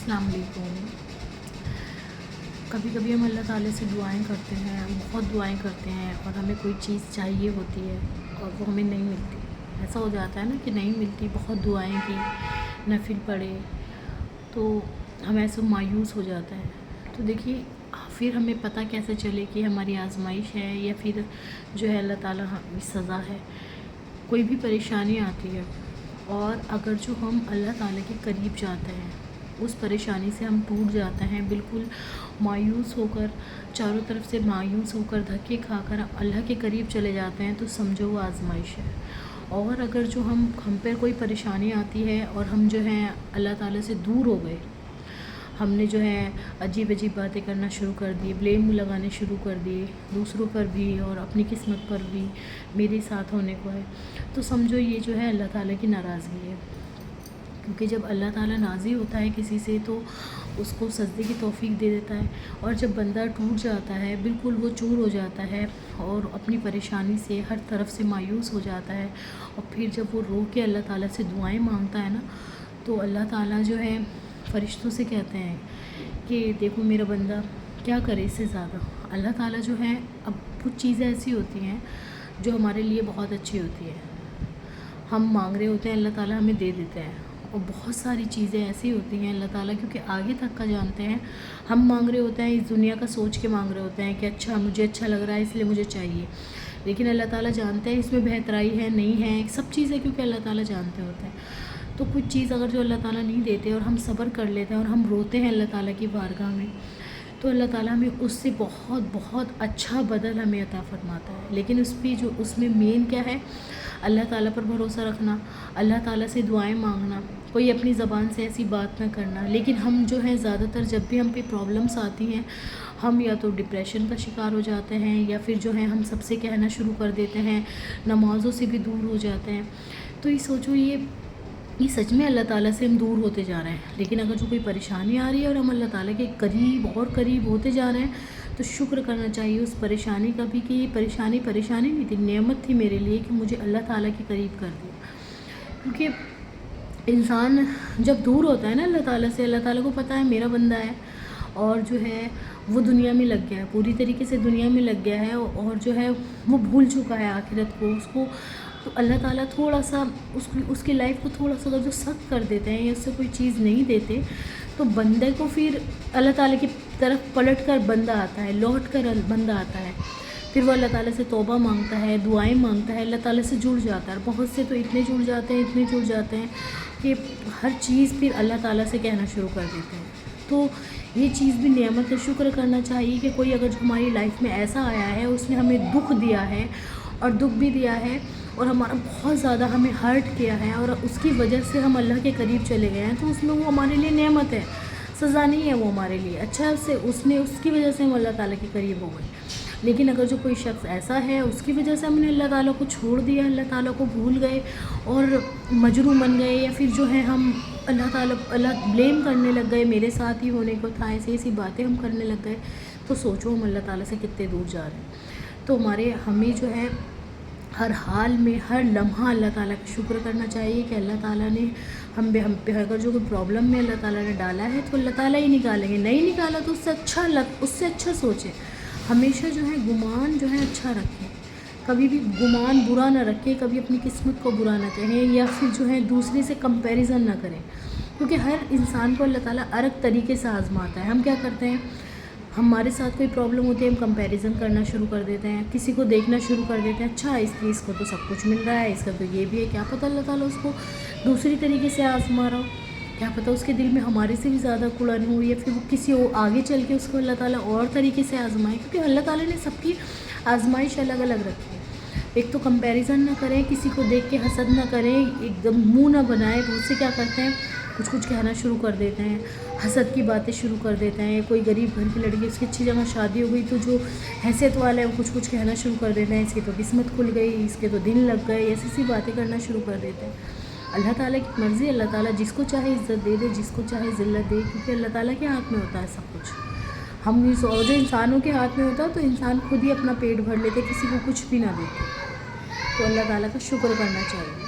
अस्सलाम वालेकुम। कभी कभी हम अल्लाह ताला से दुआएं करते हैं, बहुत दुआएं करते हैं और हमें कोई चीज़ चाहिए होती है और वो हमें नहीं मिलती। ऐसा हो जाता है ना कि नहीं मिलती, बहुत दुआएं की, नफिल पढ़े तो हम ऐसे मायूस हो जाता है। तो देखिए, फिर हमें पता कैसे चले कि हमारी आजमाइश है या फिर जो है अल्लाह ताला की सज़ा है। कोई भी परेशानी आती है और अगर जो हम अल्लाह ताला के करीब जाते हैं, उस परेशानी से हम टूट जाते हैं, बिल्कुल मायूस होकर, चारों तरफ से मायूस होकर, धक्के खाकर अल्लाह के करीब चले जाते हैं, तो समझो वो आजमाइश है। और अगर जो हम पर कोई परेशानी आती है और हम जो है अल्लाह ताला से दूर हो गए, हमने जो है अजीब अजीब बातें करना शुरू कर दी, ब्लेम लगाने शुरू कर दिए दूसरों पर भी और अपनी किस्मत पर भी, मेरे साथ होने को है, तो समझो ये जो है अल्लाह ताला की नाराज़गी है। क्योंकि जब अल्लाह ताला नाज़ी होता है किसी से तो उसको सजदे की तौफीक दे देता है, और जब बंदा टूट जाता है, बिल्कुल वो चूर हो जाता है और अपनी परेशानी से हर तरफ से मायूस हो जाता है, और फिर जब वो रो के अल्लाह ताला से दुआएं मांगता है ना, तो अल्लाह ताला जो है फ़रिश्तों से कहते हैं कि देखो मेरा बंदा क्या करे इससे ज़्यादा। अल्लाह ताला जो है, अब कुछ चीज़ें ऐसी होती हैं जो हमारे लिए बहुत अच्छी होती है, हम मांग रहे होते हैं, अल्लाह ताला हमें दे देते हैं। और बहुत सारी चीज़ें ऐसी होती हैं अल्लाह ताला क्योंकि आगे तक का जानते हैं, हम मांग रहे होते हैं, इस दुनिया का सोच के मांग रहे होते हैं कि अच्छा मुझे अच्छा लग रहा है इसलिए मुझे चाहिए, लेकिन अल्लाह ताला जानते हैं इसमें बेहतराई है नहीं है, सब चीज़ें क्योंकि अल्लाह ताला जानते होते हैं। तो कुछ चीज़ अगर जो अल्लाह ताला नहीं देते और हम सब्र कर लेते हैं और हम रोते हैं अल्लाह ताला की बारगाह में, तो अल्लाह ताला हमें उससे बहुत बहुत अच्छा बदल हमें अता फरमाता है। लेकिन उसमें मेन क्या है, अल्लाह ताला पर भरोसा रखना, अल्लाह ताला से दुआएं मांगना, कोई अपनी ज़बान से ऐसी बात ना करना। लेकिन हम जो है ज़्यादातर जब भी हम पे प्रॉब्लम्स आती हैं, हम या तो डिप्रेशन का शिकार हो जाते हैं या फिर जो है हम सबसे कहना शुरू कर देते हैं, नमाज़ों से भी दूर हो जाते हैं। तो ये सोचो, ये सच में अल्लाह ताला से हम दूर होते जा रहे हैं। लेकिन अगर जो कोई परेशानी आ रही है और हम अल्लाह ताला के करीब और करीब होते जा रहे हैं, तो शुक्र करना चाहिए उस परेशानी का भी कि ये परेशानी नहीं थी, नेमत थी मेरे लिए कि मुझे अल्लाह ताला के करीब कर दिया। क्योंकि इंसान जब दूर होता है ना अल्लाह ताला से, अल्लाह ताला को पता है मेरा बंदा है और जो है वो दुनिया में लग गया है, पूरी तरीके से दुनिया में लग गया है और जो है वो भूल चुका है आखिरत को, उसको तो अल्लाह ताला थोड़ा सा उसकी लाइफ को थोड़ा सा अगर जो सख्त कर देते हैं या उससे कोई चीज़ नहीं देते, तो बंदे को फिर अल्लाह ताला की तरफ पलट कर बंदा आता है, लौट कर बंदा आता है, फिर वो अल्लाह ताला से तौबा मांगता है, दुआएं मांगता है, अल्लाह ताला से जुड़ जाता है। बहुत से तो इतने जुड़ जाते हैं कि हर चीज़ फिर अल्लाह ताला से कहना शुरू कर देते हैं। तो ये चीज़ भी नेमत है, शुक्र करना चाहिए कि कोई अगर जो हमारी लाइफ में ऐसा आया है, उसने हमें दुख दिया है और दुख भी दिया है और हमारा बहुत ज़्यादा हमें हर्ट किया है और उसकी वजह से हम अल्लाह के करीब चले गए हैं, तो उसमें वो हमारे लिए नेमत है, सज़ा नहीं है वो हमारे लिए। अच्छा उसकी वजह से हम अल्लाह ताला के करीब हो गए। लेकिन अगर जो कोई शख्स ऐसा है, उसकी वजह से हमने अल्लाह ताला को छोड़ दिया, अल्लाह ताला को भूल गए और मजरूम बन गए, या फिर जो है हम अल्लाह ब्लेम करने लग गए, मेरे साथ ही होने को था, ऐसी बातें हम करने लग गए, तो सोचो हम अल्लाह ताला से कितने दूर जा रहे हैं। तो हमें जो है हर हाल में, हर लम्हा अल्लाह ताला का शुक्र करना चाहिए कि अल्लाह ताला ने हम पे अगर जो कोई प्रॉब्लम में अल्लाह ताला ने डाला है तो अल्लाह ताला ही निकालेंगे, नहीं निकाला तो उससे अच्छा सोचें। हमेशा जो है गुमान जो है अच्छा रखें, कभी भी गुमान बुरा ना रखें, कभी अपनी किस्मत को बुरा ना कहें या फिर जो है दूसरे से कंपैरिजन ना करें, क्योंकि हर इंसान को अल्लाह ताला अलग तरीके से आजमाता है। हम क्या करते हैं, हमारे साथ कोई प्रॉब्लम होती है, हम कंपैरिजन करना शुरू कर देते हैं, किसी को देखना शुरू कर देते हैं, अच्छा इसको तो सब कुछ मिल रहा है, इसका तो ये भी है, क्या पता अल्लाह ताला उसको दूसरी तरीके से आजमा रहा हो, क्या पता उसके दिल में हमारे से भी ज़्यादा कुड़न हो, या फिर वो किसी आगे चल के उसको अल्लाह ताला और तरीके से आजमाए, क्योंकि अल्लाह ताला ने सबकी आजमाइश अलग अलग रखी है। एक तो कंपैरिजन ना करें, किसी को देख के हसद ना करें, एकदम मुँह ना बनाए। बहुत से क्या करते हैं, कुछ कहना शुरू कर देते हैं, हसद की बातें शुरू कर देते हैं। कोई गरीब घर की लड़की, उसकी अच्छी जगह शादी हो गई तो जो हैसियत वाला है वो कुछ कहना शुरू कर देते हैं, इसकी तो किस्मत खुल गई, इसके तो दिन लग गए, ऐसी बातें करना शुरू कर देते हैं। अल्लाह ताला की मर्ज़ी, अल्लाह ताला जिसको चाहे इज़्ज़त दे दे, जिसको चाहे ज़िल्लत दे, क्योंकि अल्लाह ताला के हाथ में होता है सब कुछ। जो इंसानों के हाथ में होता है तो इंसान खुद ही अपना पेट भर लेते, किसी को कुछ भी ना देते। तो अल्लाह ताला का शुक्र करना चाहिए।